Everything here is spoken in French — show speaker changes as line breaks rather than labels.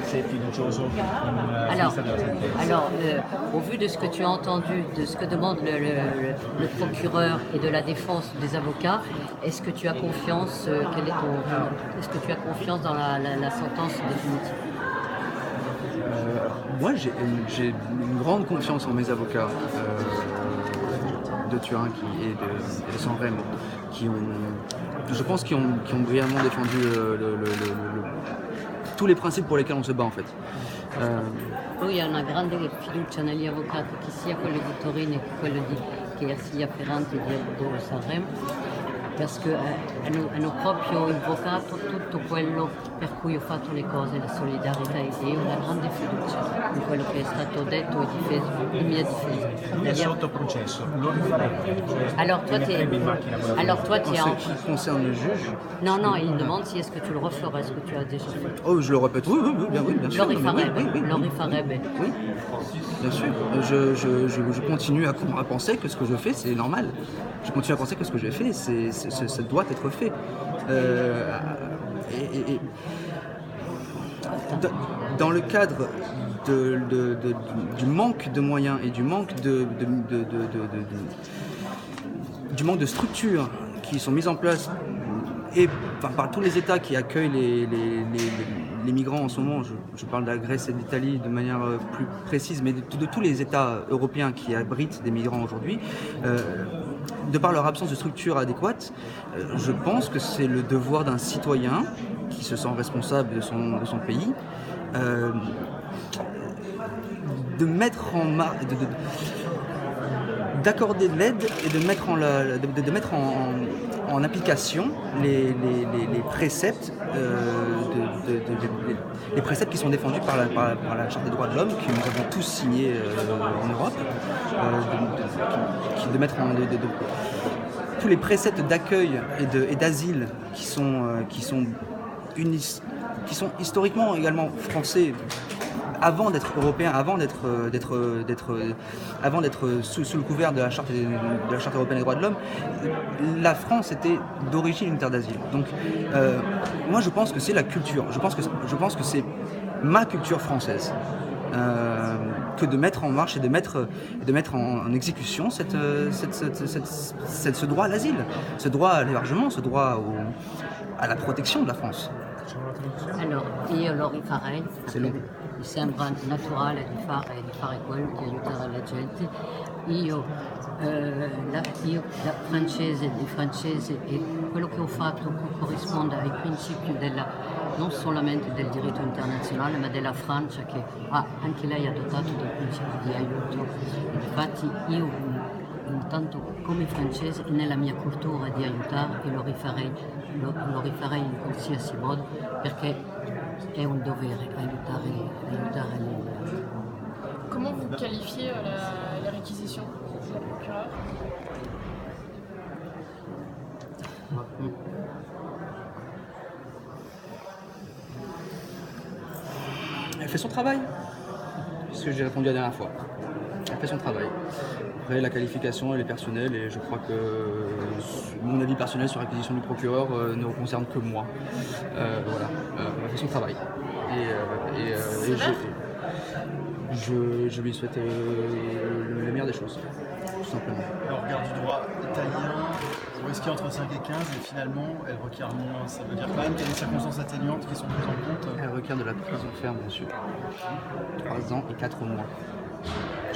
sei fiducioso in
Alors,
vista della sentenza.
au vu de ce que tu as entendu, de ce que demande le procureur et de la défense des avocats, est-ce que tu as confiance, est-ce que tu as confiance dans la sentence définitive?
Moi, j'ai une grande confiance en mes avocats de Turin et de San Remo, je pense, qui ont brillamment défendu tous les principes pour lesquels on se bat en fait.
Lui ha una grande fiducia negli avvocati, che sia quello di Torino che quello che sia Ferrante di Sanremo, perché hanno proprio invocato tutto quello per cui ho fatto le cose, la solidarietà, e io ho una grande fiducia in quello che è stato detto e difeso, in mia difesa.
Lui è sotto processo, lo rifarebbe?
Alors toi,
Mi metterebbe in macchina con la
En ce qui concerne le juge,
Non, il demande si est-ce que tu le referais, ce que tu as déjà fait.
oh, je le répète, oui, bien sûr.
Lo rifarebbe,
Oui.
lo rifarebbe.
Oui, bien sûr. Je continue à penser que ce que je fais, c'est normal. Je continue à penser que ce que j'ai fait, ça doit être fait. Dans le cadre du manque de moyens et du manque de structures qui sont mises en place par tous les États qui accueillent les migrants en ce moment, je parle de la Grèce et de l'Italie de manière plus précise, mais de tous les États européens qui abritent des migrants aujourd'hui, de par leur absence de structure adéquate, je pense que c'est le devoir d'un citoyen qui se sent responsable de son pays de mettre d'accorder de l'aide et de mettre en application les préceptes les préceptes qui sont défendus par la Charte des droits de l'homme que nous avons tous signé en Europe, de mettre tous les préceptes d'accueil et d'asile qui sont historiquement également français, avant d'être européen, avant d'être sous le couvert de la Charte européenne des droits de l'homme. La France était d'origine une terre d'asile. Donc moi je pense que c'est la culture, je pense que c'est ma culture française que de mettre en marche et de mettre en exécution ce droit à l'asile, ce droit à l'hébergement, ce droit à la protection de la France.
Allora, io lo rifarei, mi sembra naturale di fare quello, di aiutare la gente. Io da francese, di francese, e quello che ho fatto corrisponde ai principi non solamente del diritto internazionale, ma della Francia, che anche lei ha adottato dei principi di aiuto. Infatti io intanto come francese nella mia cultura di aiutare, e lo rifarei in qualsiasi modo, perché è un dovere aiutare le.
Comment vous qualifiez la réquisition de la procureure?
Elle fait son travail, c'est ce que j'ai répondu la dernière fois. Elle fait son travail. Après, la qualification, elle est personnelle, et je crois que mon avis personnel sur l'acquisition du procureur ne concerne que moi. Voilà, elle fait son travail. Je lui souhaite le meilleur des choses, tout simplement.
Le regard du droit italien, vous risquez entre 5 et 15, et finalement, elle requiert moins. Ça veut dire quand même qu'il y a des circonstances atténuantes qui sont prises en compte.
Elle requiert de la prison ferme, bien sûr. 3 ans et 4 mois.